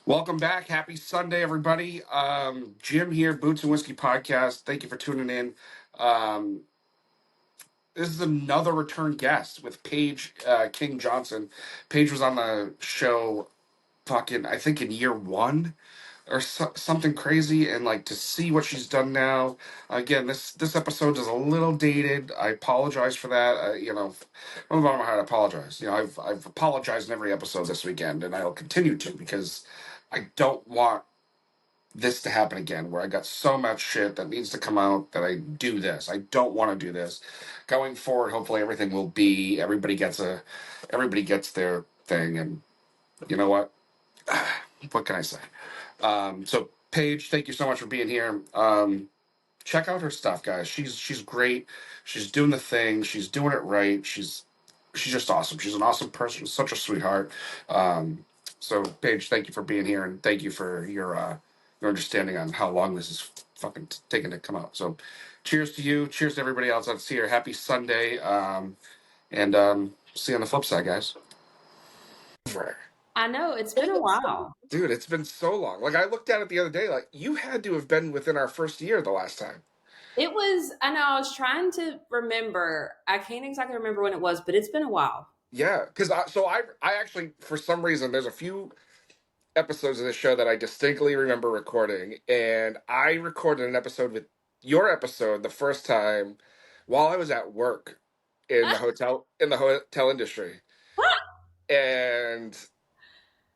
Welcome back. Happy Sunday, everybody. Jim here, Boots and Whiskey Podcast. Thank you for tuning in. Um, this is another return guest with Paige King Johnson. Paige was on the show fucking, I think, in year one or something crazy, and like to see what she's done now. Again, this episode is a little dated. I apologize for that. I'm about my heart. I apologize. I've apologized in every episode this weekend, and I'll continue to because I don't want this to happen again, where I got so much shit that needs to come out that I do this. I don't want to do this. Going forward, hopefully everything will be everybody gets their thing, and you know what? What can I say? So Paige, thank you so much for being here. Check out her stuff, guys. She's great. She's doing the thing. She's doing it right. She's just awesome. She's an awesome person. Such a sweetheart. So Paige, thank you for being here, and thank you for your understanding on how long this is fucking taking to come out. So, cheers to you. Cheers to everybody else that's here. Happy Sunday. And see you on the flip side, guys. I know, it's been a while. Dude, it's been so long. Like, I looked at it the other day, like, you had to have been within our first year the last time. It was, I know, I was trying to remember. I can't exactly remember when it was, but it's been a while. Yeah, because I actually, for some reason, there's a few episodes of this show that I distinctly remember recording, and I recorded an episode with your episode the first time while I was at work in the hotel industry. And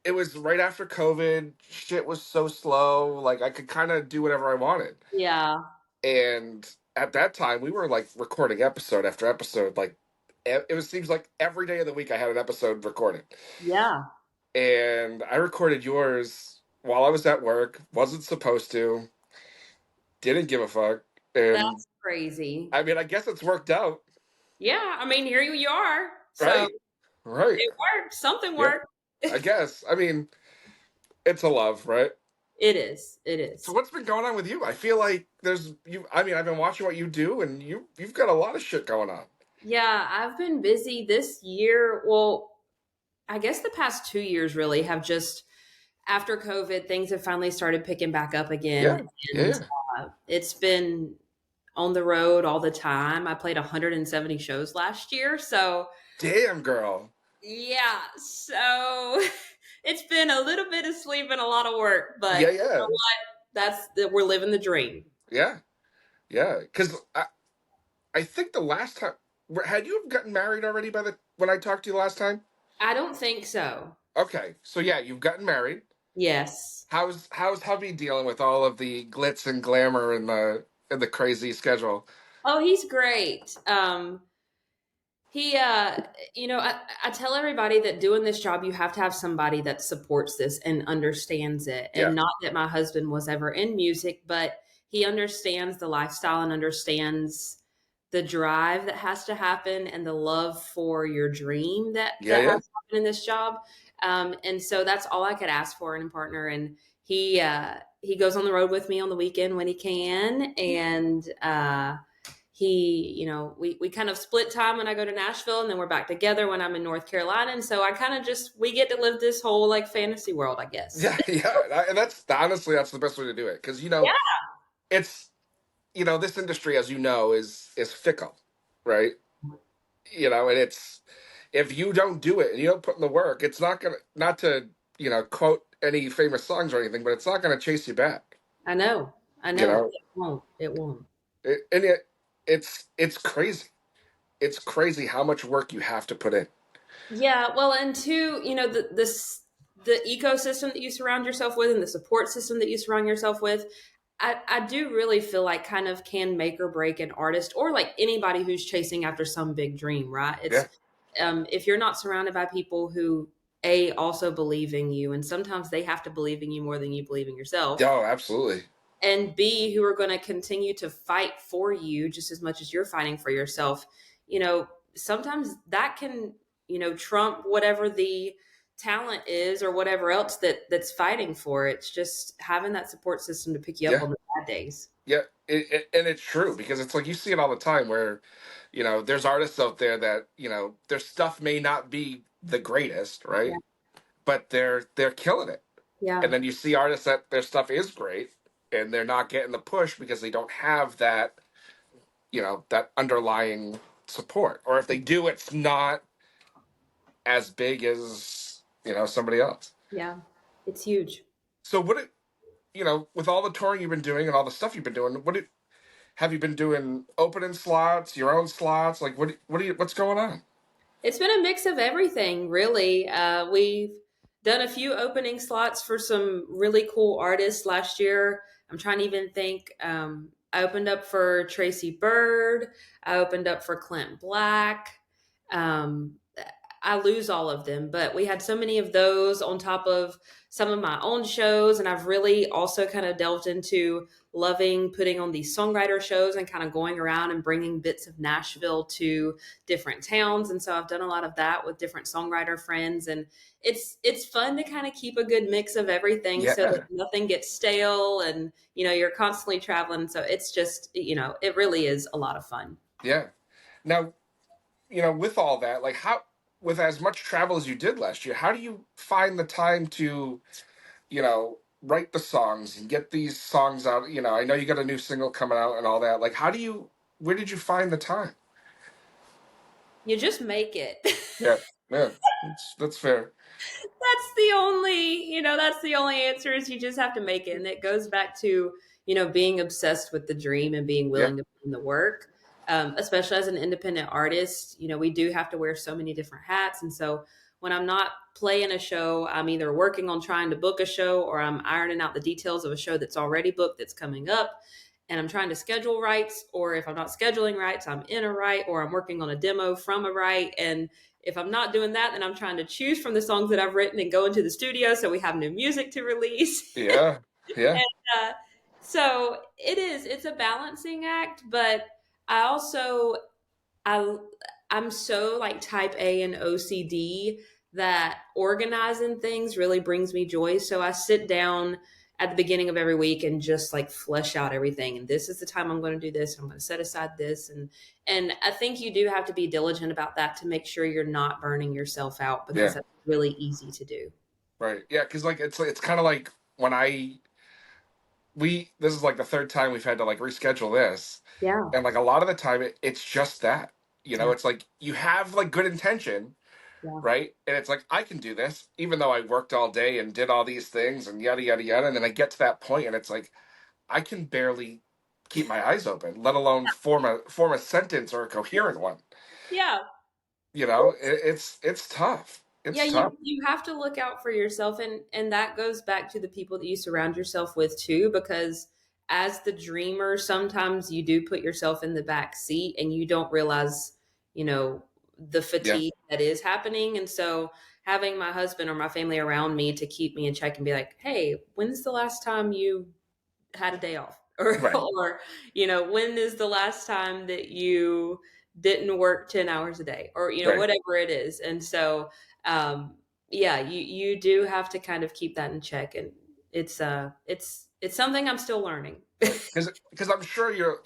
it was right after COVID. Shit was so slow. Like, I could kind of do whatever I wanted. Yeah. And at that time, we were like recording episode after episode. Like, seems like every day of the week I had an episode recorded. Yeah. And I recorded yours while I was at work. Wasn't supposed to. Didn't give a fuck. And That's crazy. I mean, I guess it's worked out. Yeah. I mean, here you are. So Right. It worked. Something worked. I guess. I mean, it's a love, right? It is. It is. So what's been going on with you? I feel like I've been watching what you do, and you've got a lot of shit going on. Yeah, I've been busy this year. Well, I guess the past 2 years really have just, after COVID, things have finally started picking back up again. Yeah. It's been on the road all the time. I played 170 shows last year. So damn, girl. Yeah. So it's been a little bit of sleep and a lot of work, but yeah. You know what? We're living the dream. Yeah. Because I think the last time, had you gotten married already when I talked to you last time? I don't think so. Okay. So yeah, you've gotten married. Yes. How's hubby dealing with all of the glitz and glamour and the crazy schedule? Oh, he's great. He, I tell everybody that doing this job, you have to have somebody that supports this and understands it. And not that my husband was ever in music, but he understands the lifestyle and understands the drive that has to happen and the love for your dream that has to happen in this job. And so that's all I could ask for in a partner. And he goes on the road with me on the weekend when he can. And, we kind of split time when I go to Nashville, and then we're back together when I'm in North Carolina. And so I kind of we get to live this whole like fantasy world, I guess. Yeah. And that's honestly, that's the best way to do it. Cause it's, this industry, as you know, is fickle, right? And it's, if you don't do it and you don't put in the work, it's not to, quote any famous songs or anything, but it's not going to chase you back. I know. It won't. It's crazy. It's crazy how much work you have to put in. Yeah. Well, and two, the ecosystem that you surround yourself with and the support system that you surround yourself with, I do really feel like kind of can make or break an artist or like anybody who's chasing after some big dream, right? If you're not surrounded by people who also believe in you, and sometimes they have to believe in you more than you believe in yourself. Oh, absolutely. And B, who are going to continue to fight for you just as much as you're fighting for yourself. Sometimes that can, trump whatever the talent is or whatever else that's fighting for. It's just having that support system to pick you up on the bad days. Yeah. And it's true, because it's like, you see it all the time where, there's artists out there that, their stuff may not be the greatest, right? Yeah. But they're killing it. Yeah. And then you see artists that their stuff is great and they're not getting the push because they don't have that, that underlying support. Or if they do, it's not as big as, somebody else. Yeah. It's huge. So with all the touring you've been doing and all the stuff you've been doing, have you been doing opening slots, your own slots? Like what's going on? It's been a mix of everything, really. We've done a few opening slots for some really cool artists last year. I'm trying to even think. I opened up for Tracy Bird. I opened up for Clint Black. Um, I lose all of them, but we had so many of those on top of some of my own shows. And I've really also kind of delved into loving putting on these songwriter shows and kind of going around and bringing bits of Nashville to different towns. And so I've done a lot of that with different songwriter friends. And it's fun to kind of keep a good mix of everything so that Yeah. nothing gets stale and, you're constantly traveling. So it's just, it really is a lot of fun. Yeah. Now, with all that, like with as much travel as you did last year, how do you find the time to, write the songs and get these songs out? I know you got a new single coming out and all that. Like, where did you find the time? You just make it. Yeah. Yeah. That's fair. That's the only answer is you just have to make it. And it goes back to, being obsessed with the dream and being Yeah. willing to put in the work. Especially as an independent artist, we do have to wear so many different hats. And so when I'm not playing a show, I'm either working on trying to book a show or I'm ironing out the details of a show that's already booked that's coming up. And I'm trying to schedule rights, or if I'm not scheduling rights, I'm in a right, or I'm working on a demo from a right. And if I'm not doing that, then I'm trying to choose from the songs that I've written and go into the studio so we have new music to release. Yeah. Yeah. And so it's a balancing act, but I also I I'm so like type A and OCD that organizing things really brings me joy. So I sit down at the beginning of every week and just like flesh out everything. And this is the time I'm going to do this. I'm going to set aside this. And I think you do have to be diligent about that to make sure you're not burning yourself out because Yeah. that's really easy to do. Right. Yeah. Because like it's kind of like when this is like the third time we've had to like reschedule this, Yeah. and like a lot of the time it's just that, Yeah. it's like you have like good intention, Yeah. right? And it's like, I can do this, even though I worked all day and did all these things and yada yada yada. And then I get to that point, and it's like, I can barely keep my eyes open, let alone form a sentence or a coherent one. Yeah. It's tough. Yeah, It's you tough. you have to look out for yourself, and that goes back to the people that you surround yourself with too, because as the dreamer sometimes you do put yourself in the back seat and you don't realize, you know, the Yeah. fatigue that is happening. And so having my husband or my family around me to keep me in check and be like, hey, when's the last time you had a day off? Or Right. when is the last time that you didn't work 10 hours a day, or Right. whatever it is. And so um yeah, you do have to kind of keep that in check. And it's something I'm still learning. Right. Because I'm sure you're,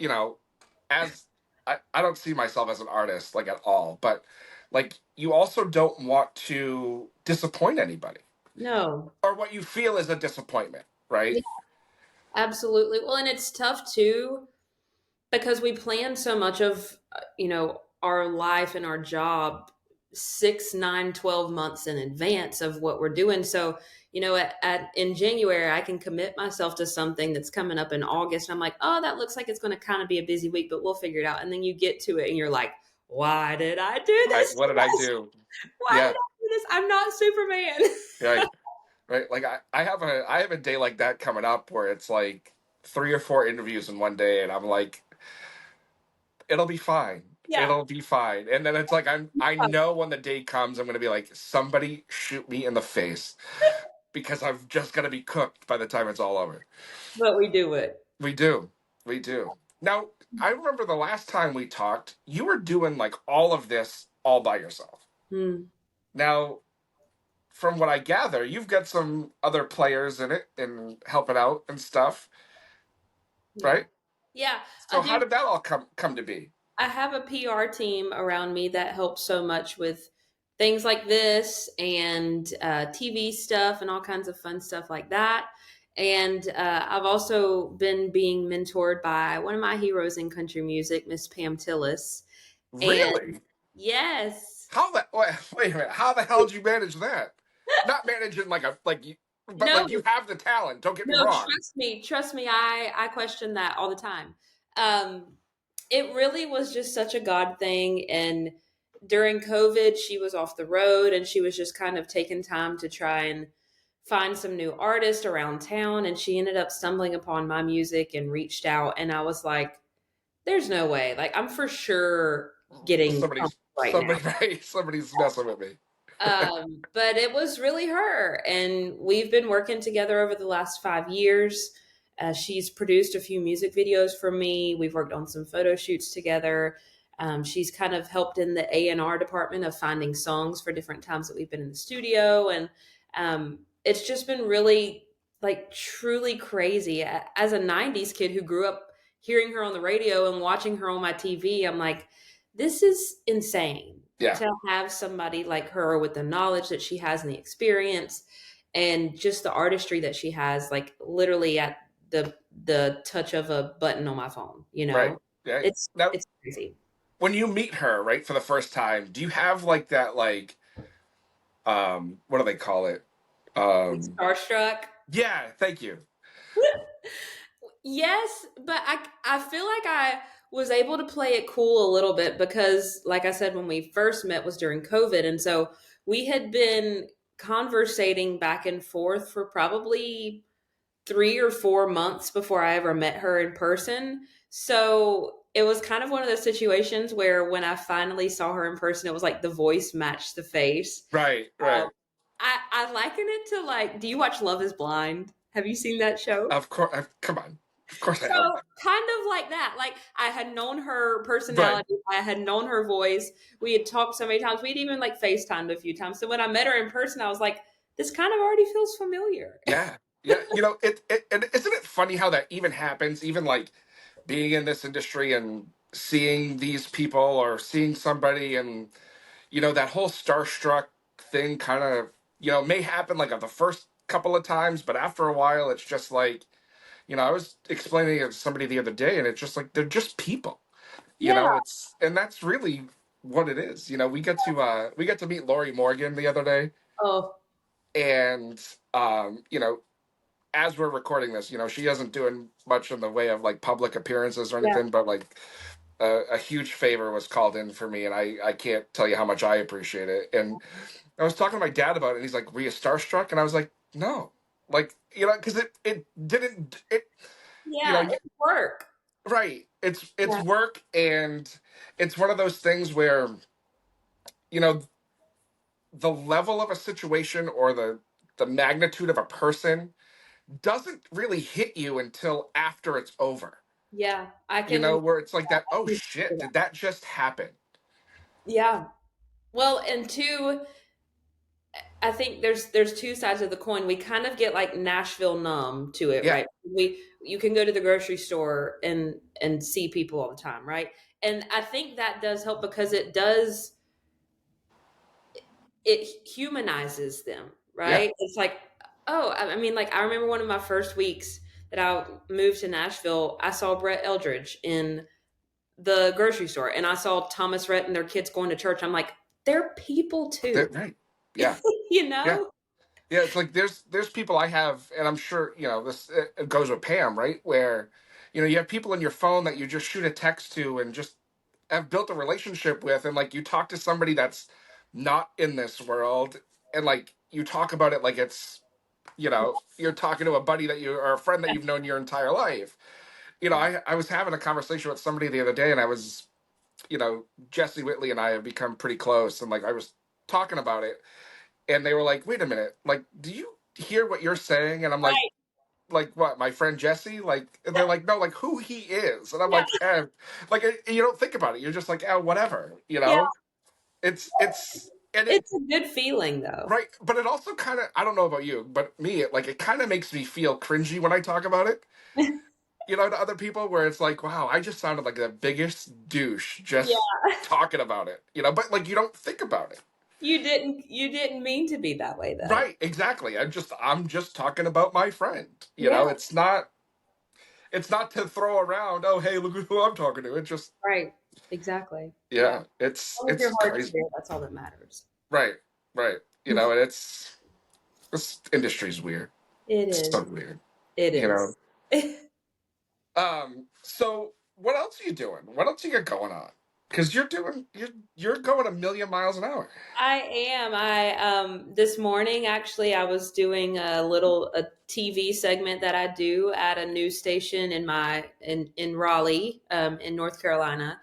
as I don't see myself as an artist like at all, but like you also don't want to disappoint anybody No. or what you feel is a disappointment, right? Yeah, absolutely. Well, and it's tough too because we plan so much of our life and our job 6, 9, 12 months in advance of what we're doing. So in January I can commit myself to something that's coming up in August, and I'm like, oh, that looks like it's going to kind of be a busy week, but we'll figure it out. And then you get to it and you're like, why did I do Right. this What to did I us? do? Why did Yeah. I do this? I'm not Superman. Right. Right. Like I have a day like that coming up where it's like 3 or 4 interviews in one day, and I'm like, it'll be fine. Yeah. It'll be fine. And then it's like I know when the day comes, I'm gonna be like, somebody shoot me in the face because I'm just gonna be cooked by the time it's all over. But we do it. We do. We do. Now, I remember the last time we talked, you were doing like all of this all by yourself. Hmm. Now, from what I gather, you've got some other players in it and helping out and stuff, Yeah. right? Yeah, I So how do. did that all come to be? I have a PR team around me that helps so much with things like this and TV stuff and all kinds of fun stuff like that. And I've also been being mentored by one of my heroes in country music, Miss Pam Tillis. And Really? yes, How the wait a minute? How the hell did you manage that? Not managing but no, like you have the talent. Don't get me no, wrong. trust me, I question that all the time. Um, it really was just such a God thing. And during COVID, she was off the road and she was just kind of taking time to try and find some new artists around town. And she ended up stumbling upon my music and reached out. And I was like, there's no way. Like, I'm for sure getting pumped right now. Somebody's messing with me. But it was really her. And we've been working together over the last 5 years. She's produced a few music videos for me. We've worked on some photo shoots together. She's kind of helped in the A&R department of finding songs for different times that we've been in the studio. And it's just been really, like, truly crazy. As a 90s kid who grew up hearing her on the radio and watching her on my TV, I'm like, this is insane Yeah. to have somebody like her with the knowledge that she has and the experience and just the artistry that she has, like literally at the touch of a button on my phone, Right. Yeah. Now, it's crazy. when you meet her, right, for the first time, do you have like that, like, what do they call it? Like Um, starstruck. yeah. Thank you. Yes, but I feel like I was able to play it cool a little bit because, like I said, when we first met was during COVID, and so we had been conversating back and forth for probably 3 or 4 months before I ever met her in person. So it was kind of one of those situations where when I finally saw her in person, it was like the voice matched the face. Right. Um, Right. I liken it to, like, do you watch Love is Blind? Have you seen that show? Of course. Come on. Of course I So have. kind of like that. Like, I had known her Right. personality, I had known her voice. We had talked so many times. We'd even like FaceTimed a few times. So when I met her in person, I was like, this kind of already feels familiar. Yeah. Yeah. And isn't it funny how that even happens? Even like being in this industry and seeing these people or seeing somebody, and that whole starstruck thing kind of, may happen like the first couple of times, but after a while, it's just like, I was explaining it to somebody the other day, and it's just like they're just people. Yeah. And that's really what it is. We get to meet Lori Morgan the other day, Oh, and as we're recording this, she isn't doing much in the way of like public appearances or yeah. anything, but like a huge favor was called in for me, and I can't tell you how much I appreciate it. And I was talking to my dad about it, and he's like, "Were you starstruck?" And I was like, "No." Like, because it didn't it you know Yeah, you, it's work. right, it's Yeah. work, and it's one of those things where you know the level of a situation or the magnitude of a person doesn't really hit you until after it's over. Yeah, I can. Where it's like that, oh Yeah. shit, did that just happen? Yeah. Well, and two, I think there's two sides of the coin. We kind of get like Nashville numb to it, Yeah. right? You can go to the grocery store and see people all the time, right? And I think that does help because it humanizes them, Yeah. right? It's like, oh, I mean, like, I remember one of my first weeks that I moved to Nashville, I saw Brett Eldridge in the grocery store and I saw Thomas Rhett and their kids going to church. I'm like, they're people too, Right. Yeah. you Yeah. know? Yeah, it's like there's people I have, and I'm sure this it goes with Pam, right? Where you have people in your phone that you just shoot a text to and just have built a relationship with, and like you talk to somebody that's not in this world, and like you talk about it like it's you're talking to a buddy that you or a friend that you've known your entire life. I was having a conversation with somebody the other day, and I was Jesse Whitley and I have become pretty close, and like I was talking about it, and they were like, "Wait a minute, like, do you hear what you're saying?" And I'm Right. like what, my friend Jesse? Like, and they're Yeah. like, "No, like who he is?" And I'm Yeah. like, like you don't think about it. You're just like, "Oh, whatever," Yeah. It's and it It's a good feeling though. right, but it also kind of, I don't know about you, but me, it kind of makes me feel cringy when I talk about it. To other people, where it's like, wow, I just sounded like the biggest douche Yeah. just talking about it. But like you don't think about it. You didn't mean to be that way though. Right, exactly. I'm just talking about my friend. Yeah, It's not to throw around, oh hey, look who I'm talking to. It's just right. Exactly. Yeah. yeah, As it's long as it's your heart's crazy. there, that's all that matters. Right, right. And it's this industry's weird. It It's is. so weird. It You know. is. So what else are you doing? What else you got going on? Because you're going a million miles an hour. I am. I this morning actually I was doing a TV segment that I do at a news station in Raleigh, in North Carolina,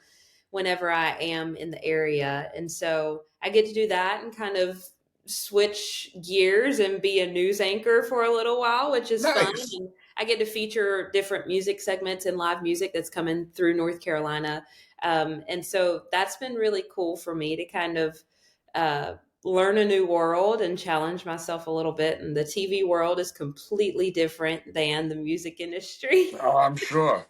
whenever I am in the area. And so I get to do that and kind of switch gears and be a news anchor for a little while, which is fun. Nice. And I get to feature different music segments and live music that's coming through North Carolina. And so that's been really cool for me to kind of uh, learn a new world and challenge myself a little bit. And the TV world is completely different than the music industry. Oh, I'm sure.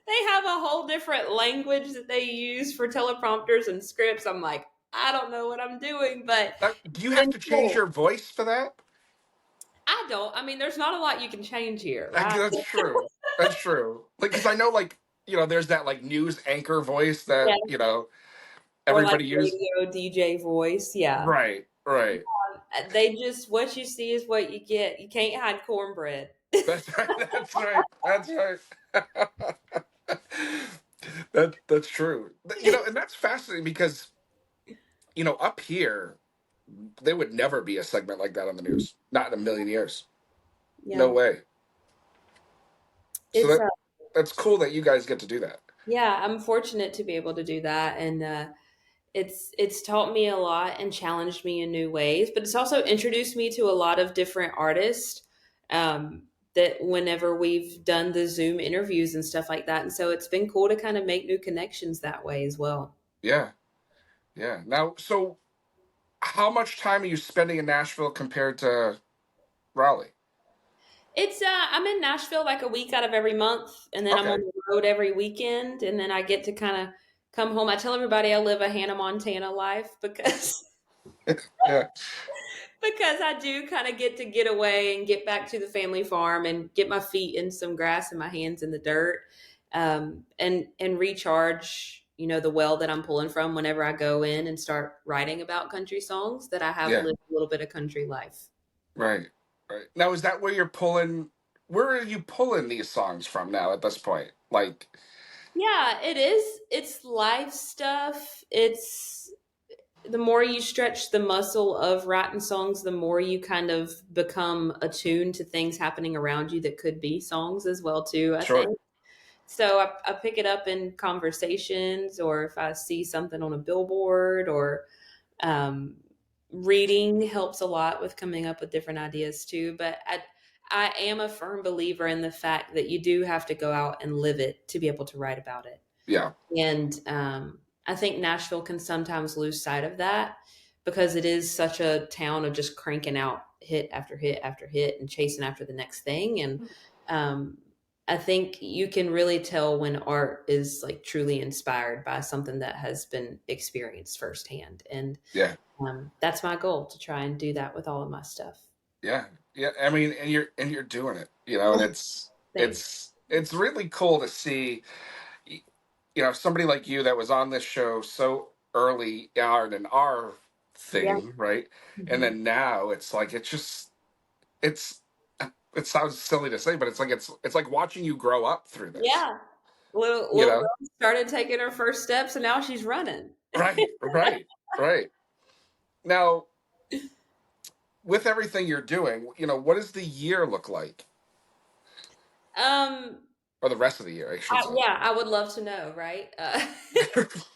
They have a whole different language that they use for teleprompters and scripts. I'm like, I don't know what I'm doing, but Do it's you have been to change cool. your voice for that? I don't. I mean, there's not a lot you can change here, Like, right? that's true. That's true. Like, because I know, like, there's that like news anchor voice Yeah. that Or like everybody uses. radio DJ voice. Yeah. Right. Right. They just, what you see is what you get. You can't hide cornbread. That's right. That's right. That's right. That's true. And that's fascinating because up here there would never be a segment like that on the news. Not in a million years. No Yeah. way. So It's that's cool that you guys get to do that. yeah, I'm fortunate to be able to do that. And it's taught me a lot and challenged me in new ways, but it's also introduced me to a lot of different artists, um, that whenever we've done the Zoom interviews and stuff like that. And so it's been cool to kind of make new connections that way as well. Yeah. Yeah. Now, so how much time are you spending in Nashville compared to Raleigh? It's I'm in Nashville like a week out of every month, and then I'm on Okay. the road every weekend, and then I get to kind of come home. I tell everybody I live a Hannah Montana life because Yeah. because I do kind of get to get away and get back to the family farm and get my feet in some grass and my hands in the dirt, and recharge, the well that I'm pulling from whenever I go in and start writing about country songs that I have Yeah. lived a little bit of country life. Right. Right. Now, is that where you're pulling? Where are you pulling these songs from now at this point? Like, Yeah, it is. It's life stuff. It's the more you stretch the muscle of writing songs, the more you kind of become attuned to things happening around you that could be songs as well too, I sure. think. So I pick it up in conversations, or if I see something on a billboard, or um, reading helps a lot with coming up with different ideas too. But I am a firm believer in the fact that you do have to go out and live it to be able to write about it. Yeah. And I think Nashville can sometimes lose sight of that because it is such a town of just cranking out hit after hit after hit and chasing after the next thing. And um, I think you can really tell when art is like truly inspired by something that has been experienced firsthand. And Yeah. that's my goal, to try and do that with all of my stuff. Yeah. Yeah. I mean, and you're doing it. And it's Thanks. it's it's really cool to see. Somebody like you that was on this show so early on in our Yeah. thing, right? And Mhm. then now it's like it's it sounds silly to say, but it's like watching you grow up through this. Yeah. Little You girl started taking her first steps and now she's running. Right, right, right. Now, with everything you're doing, what does the year look like? Um, Or the rest of the year, I should say. yeah, I would love to know, right?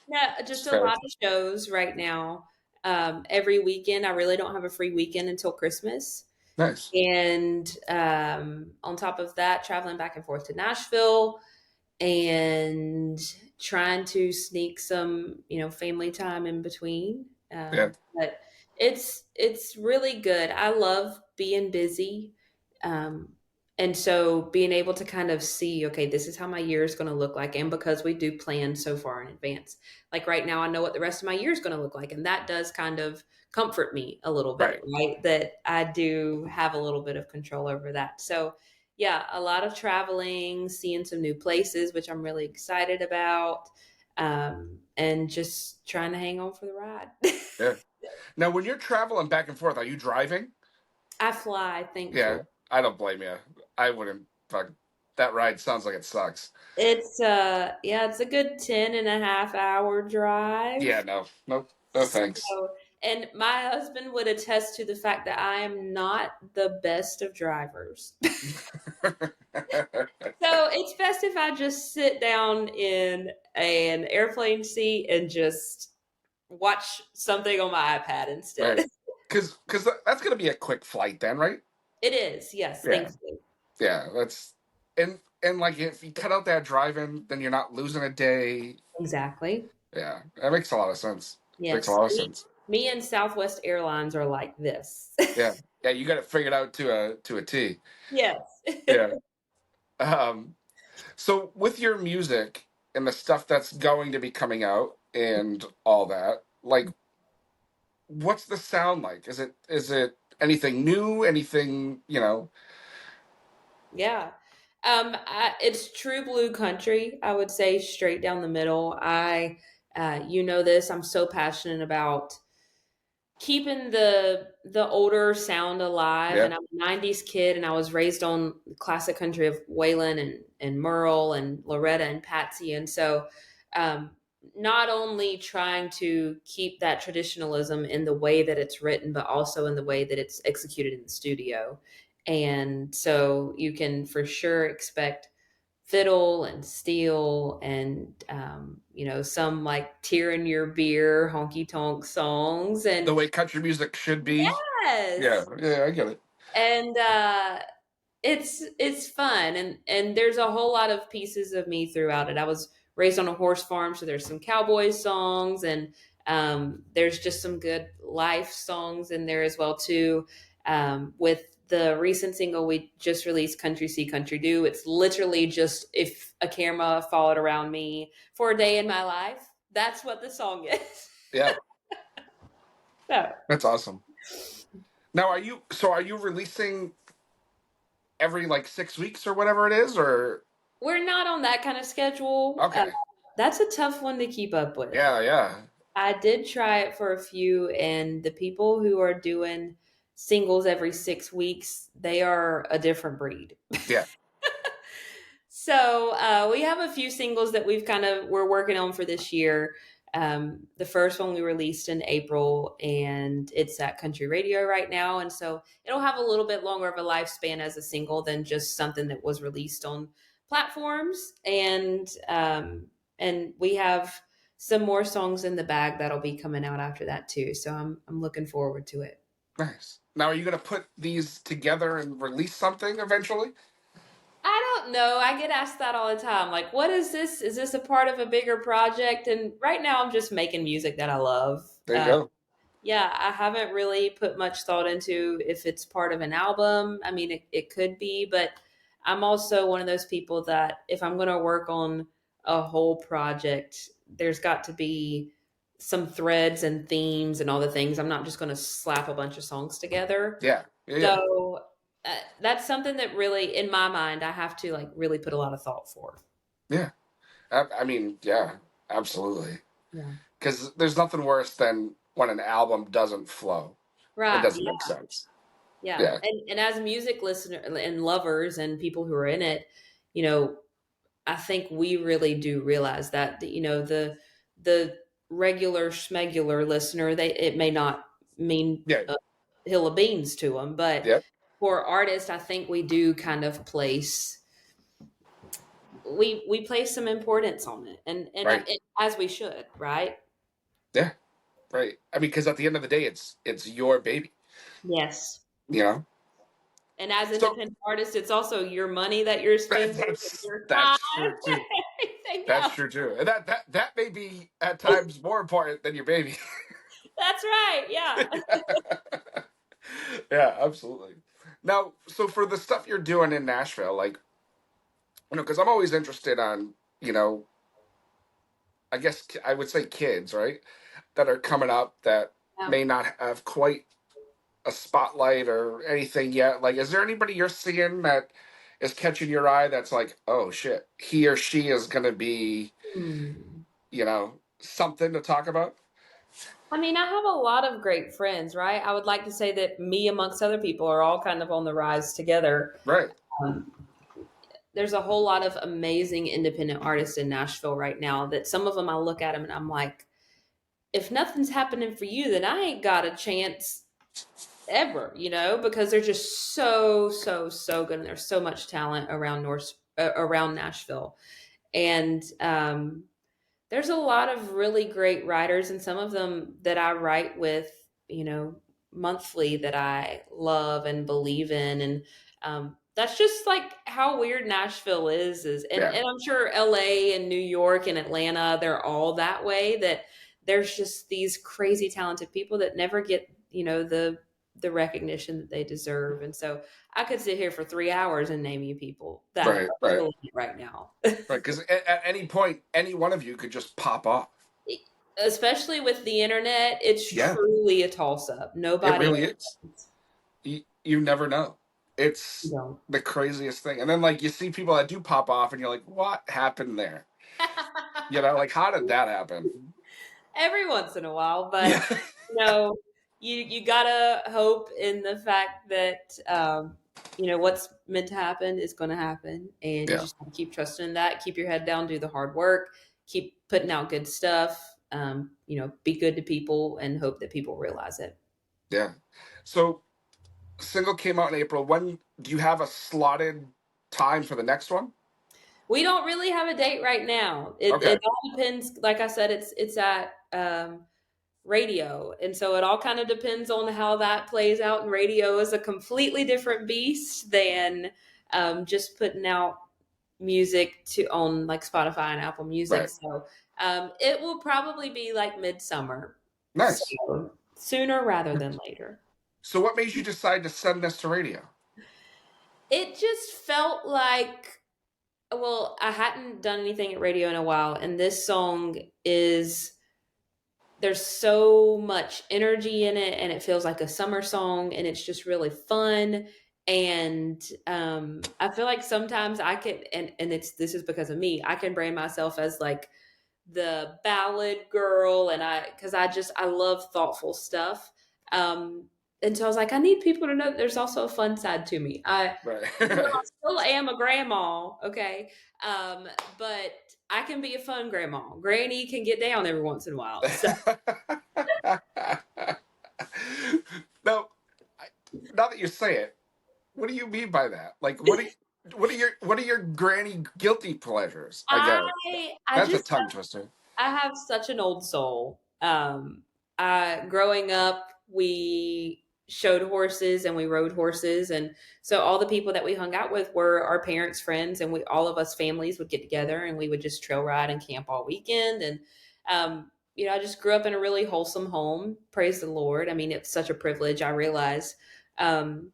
Yeah, It's just a fair. lot of shows right now. Every weekend, I really don't have a free weekend until Christmas. Nice. And on top of that, traveling back and forth to Nashville and trying to sneak some, family time in between. Yeah, But it's really good. I love being busy. Um, and so being able to kind of see, okay, this is how my year is going to look like. And because we do plan so far in advance, like right now, I know what the rest of my year is going to look like. And that does kind of comfort me a little bit, Right. right? That I do have a little bit of control over that. So, yeah, a lot of traveling, seeing some new places, which I'm really excited about, and just trying to hang on for the ride. Yeah. Now, when you're traveling back and forth, are you driving? I fly, thankfully. Yeah. I don't blame you. I wouldn't. Fuck. That ride sounds like it sucks. It's yeah, it's a good 10.5 hour Yeah. drive. No. Nope. No So, thanks. and my husband would attest to the fact that I am not the best of drivers. So it's best if I just sit down in an airplane seat and just watch something on my iPad instead. Right. Because that's gonna be a quick flight then, right? It is, yes, Yeah. thankfully. Yeah. That's and like if you cut out that driving, then you're not losing a day. Exactly. Yeah. That makes a lot of sense. Makes a Yes. lot of sense. Me and Southwest Airlines are like this. Yeah. Yeah. You got it figured out to a T. Yes. Yeah. Um. So with your music and the stuff that's going to be coming out and all that, like, what's the sound like? Is it anything new? Anything Yeah. It's true blue country, I would say, straight down the middle. You know this, I'm so passionate about keeping the older sound alive, Yeah. and I'm a 90s kid, and I was raised on classic country of Waylon and Merle and Loretta and Patsy. And so um not only trying to keep that traditionalism in the way that it's written, but also in the way that it's executed in the studio. And so you can for sure expect fiddle and steel and some like tear in your beer honky tonk songs. The And way country music should be. Yeah. yes, Yeah. I get it. and it's fun, and there's a whole lot of pieces of me throughout it. I was raised on a horse farm, so there's some cowboy songs, and there's just some good life songs in there as well too. With the recent single we just released, Country See Country Do, it's literally just if a camera followed around me for a day in my life, that's what the song is. Yeah. So That's awesome. Now, are you releasing every like 6 weeks or whatever it is, or we're not on that kind of schedule. okay? That's a tough one to keep up with. Yeah. Yeah. I did try it for a few, and the people who are doing singles every 6 weeks, they are a different breed. Yeah. So we have a few singles that we're working on for this year. The first one we released in April, and it's at country radio right now, and so it'll have a little bit longer of a lifespan as a single than just something that was released on platforms. And we have some more songs in the bag that'll be coming out after that too. So I'm looking forward to it. Nice. Now, are you gonna put these together and release something eventually? I don't know. I get asked that all the time. Like, what is this? Is this a part of a bigger project? And right now, I'm just making music that I love. There you go. Yeah, I haven't really put much thought into if it's part of an album. I mean, it could be, but I'm also one of those people that if I'm going to work on a whole project, there's got to be some threads and themes and all the things. I'm not just going to slap a bunch of songs together. Yeah. Yeah. Yeah. So that's something that really, in my mind, I have to like really put a lot of thought for. Yeah. I mean, yeah, absolutely. Yeah. Because there's nothing worse than when an album doesn't flow. It Right. doesn't make sense. Yeah. Yeah. And as music listener and lovers and people who are in it, you know, I think we really do realize that the regular schmegular listener, it may not mean Yeah. a hill of beans to them, but Yep. for artists, I think we do kind of we place some importance on it, Right. as we should, right? Yeah. Right. I mean, because at the end of the day, it's your baby. Yes. You know. And as So independent artists, it's also your money that you're spending, your time, that's true too. everything That's else. true too. And that may be at times more important than your baby. That's right. Yeah. Yeah, absolutely. Now, so for the stuff you're doing in Nashville, like, because I'm always interested on, I guess I would say kids, right, that are coming up that Yeah. may not have quite a spotlight or anything yet. Like, is there anybody you're seeing that is catching your eye that's like, oh shit, he or she is going to be, Hmm. something to talk about? I mean, I have a lot of great friends, right? I would like to say that me, amongst other people, are all kind of on the rise together. Right. Um, there's a whole lot of amazing independent artists in Nashville right now that some of them I look at them and I'm like, if nothing's happening for you, then I ain't got a chance ever, because they're just so good and there's so much talent around Nashville. And there's a lot of really great writers, and some of them that I write with, monthly, that I love and believe in. And that's just like how weird Nashville is Yeah. and I'm sure LA and New York and Atlanta, they're all that way, that there's just these crazy talented people that never get, the recognition that they deserve. And so I could sit here for 3 hours and name you people that Right. are Right. killing it right now. Right. Because at any point, any one of you could just pop off. Especially with the internet, it's Yeah. truly a toss up. It Nobody really is. You never know. It's knows. the craziest thing. And then, like, you see people that do pop off, and you're like, what happened there? Like, how did that happen? Every once in a while, but Yeah. you know, you gotta hope in the fact that what's meant to happen is going to happen, and you Yeah. just keep trusting in that. Keep your head down, do the hard work, keep putting out good stuff. Be good to people, and hope that people realize it. Yeah. So, single came out in April. When do you have a slotted time for the next one? We don't really have a date right now. It, Okay. it all depends. Like I said, it's at radio, and so it all kind of depends on how that plays out. And radio is a completely different beast than just putting out music to on like Spotify and Apple Music. Right. So it will probably be like midsummer, Nice. so sooner rather than later. So, what made you decide to send this to radio? It just felt like, well, I hadn't done anything at radio in a while, and this song is, there's so much energy in it, and it feels like a summer song, and it's just really fun. And I feel like sometimes I can, and this is because of me, I can brand myself as like the ballad girl, and I love thoughtful stuff. um and so I was like, I need people to know that there's also a fun side to me. I Right. still am a grandma, okay? But I can be a fun grandma. Granny can get down every once in a while. So Now, now that you say it, what do you mean by that? Like, what are your granny guilty pleasures? I get it. I That's a just tongue twister. I have such an old soul. I growing up, we showed horses and we rode horses, and so all the people that we hung out with were our parents' friends, and we all of us families would get together and we would just trail ride and camp all weekend. And I just grew up in a really wholesome home. Praise the Lord. I mean, it's such a privilege, I realize. Um,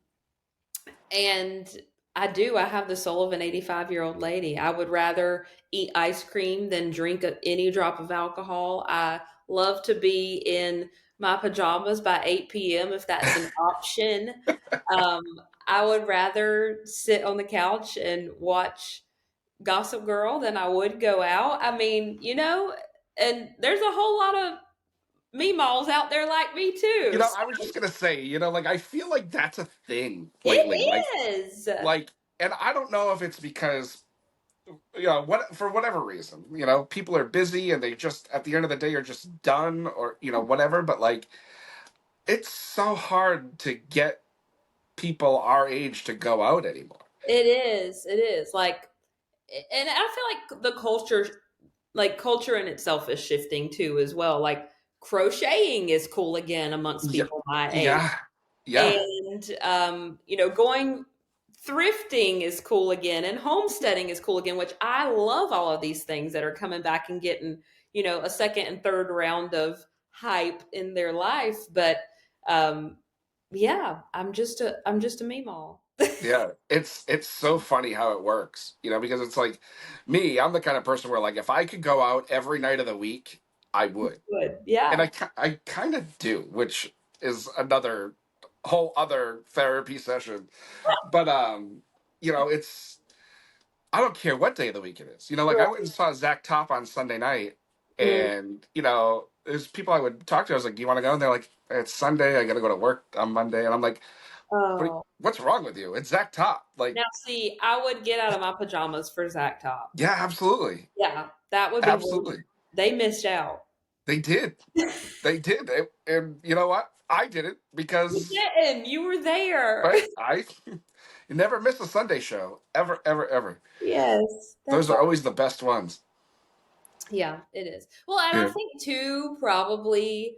and I have the soul of an 85-year-old lady. I would rather eat ice cream than drink any drop of alcohol. I love to be in my pajamas by 8 p.m. if that's an option. Um, I would rather sit on the couch and watch Gossip Girl than I would go out. I mean, and there's a whole lot of meatballs out there like me too. I was just gonna say, like I feel like that's a thing lately. It is. Like, and I don't know if it's because what for whatever reason, people are busy and they just at the end of the day are just done or whatever. But like, it's so hard to get people our age to go out anymore. It is. It is. Like, and I feel like culture in itself is shifting too as well. Like crocheting is cool again amongst Yeah, people my age. yeah, yeah, And going thrifting is cool again, and homesteading is cool again, which I love all of these things that are coming back and getting, a second and third round of hype in their life. But yeah, I'm just a meemaw. yeah. It's so funny how it works, because it's like me. I'm the kind of person where like if I could go out every night of the week, I would. Good. And Yeah. I kind of do, which is another whole other therapy session. But it's I don't care what day of the week it is. Like I went and saw Zach Top on Sunday night, Mm. and there's people I would talk to. I was like, "Do you want to go?" And they're like, "It's Sunday. I got to go to work on Monday." And I'm like, Oh. What's wrong with you? It's Zach Top. Like, Now, see, I would get out of my pajamas for Zach Top. yeah, absolutely, Yeah, that would be one. absolutely. They missed out. They did. They did. And you know what? I didn't You because didn't. You were there. right, I you never miss a Sunday show ever, ever, ever. Yes, Those that's are all. always the best ones. Yeah, it is. Well, and I Yeah, think too, probably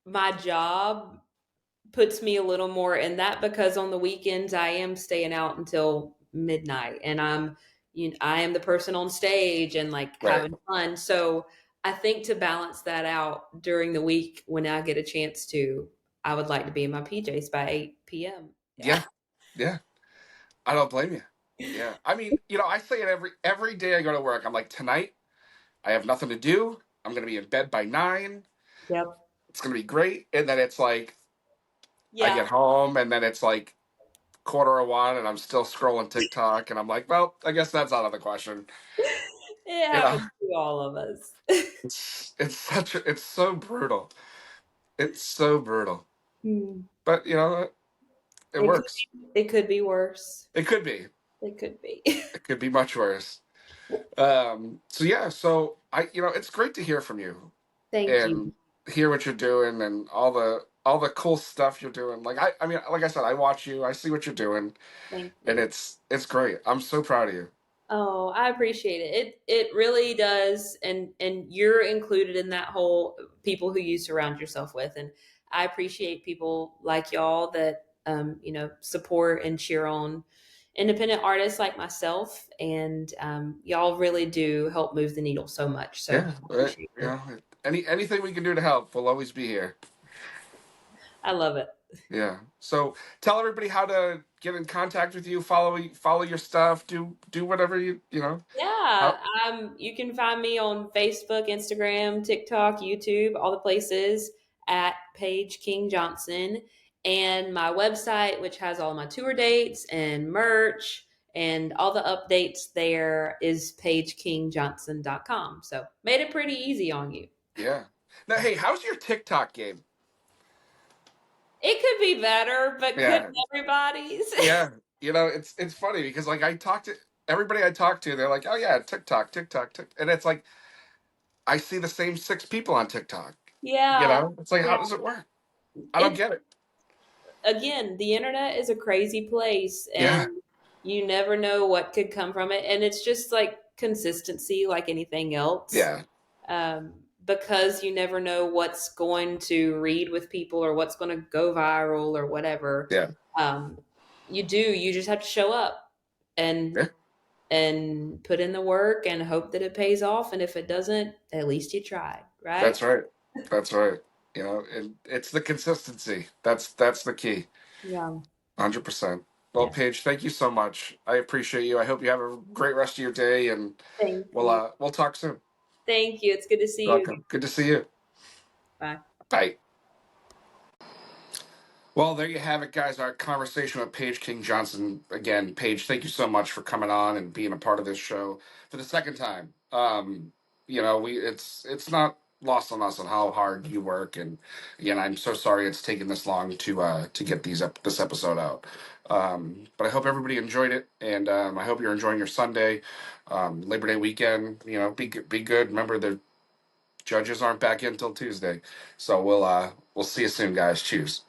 my job puts me a little more in that because on the weekends I am staying out until midnight and I am the person on stage and like right. having fun. So I think to balance that out during the week when I get a chance to, I would like to be in my PJs by 8 p.m. Yeah. Yeah, yeah. I don't blame you. Yeah, I mean, I say it every day I go to work. I'm like, tonight I have nothing to do. I'm gonna be in bed by 9. Yep. It's gonna be great. And then it's like I Yeah. get home, and then it's like 1:45, and I'm still scrolling TikTok, and I'm like, well, I guess that's out of the question. It You know, happens to all of us. it's so brutal. It's so brutal. Hmm. But it It could works. it could be worse. It could be. It could be. It could be much worse. So yeah, so it's great to hear from you Thank and you. hear what you're doing and all the cool stuff you're doing. Like I mean, like I said, I watch you, I see what you're doing, Thank and you. it's great. I'm so proud of you. Oh, I appreciate it. It really does, and you're included in that whole people who you surround yourself with, and I appreciate people like y'all that support and cheer on independent artists like myself, and y'all really do help move the needle so much. So Yeah, I appreciate it. anything we can do to help, we'll always be here. I love it. Yeah. So tell everybody how to get in contact with you, follow your stuff, do whatever Yeah, how you can find me on Facebook, Instagram, TikTok, YouTube, all the places at Paige King Johnson, and my website, which has all my tour dates and merch and all the updates there, is pagekingjohnson.com. So made it pretty easy on you. yeah. Now, hey, how's your TikTok game? It could be better, but couldn't Yeah. everybody's? Yeah. It's funny because like I talk to everybody I talk to, they're like, "Oh yeah, TikTok, TikTok, TikTok." And it's like I see the same 6 people on TikTok. Yeah, It's like yeah. how does it work? I don't It's get it. again, the internet is a crazy place and Yeah. you never know what could come from it. And it's just like consistency, like anything else, Yeah. um, because you never know what's going to read with people or what's going to go viral or whatever. Yeah. Um, you just have to show up and Yeah. put in the work and hope that it pays off. And if it doesn't, at least you tried, right? That's right. That's right. And it's the consistency. That's the key. Yeah. 100%. Well, Yeah. Paige, thank you so much. I appreciate you. I hope you have a great rest of your day, and Thank we'll you. we'll talk soon. Thank you. It's good to see you again. Welcome. Good to see you. Bye. Bye. Well, there you have it, guys. Our conversation with Paige King Johnson. Again, Paige, thank you so much for coming on and being a part of this show for the second time. We it's not lost on us on how hard you work, and again, I'm so sorry it's taken this long to get this episode out. But I hope everybody enjoyed it, and I hope you're enjoying your Sunday, Labor Day weekend. Be good. Remember, the judges aren't back in until Tuesday, so we'll see you soon, guys. Cheers.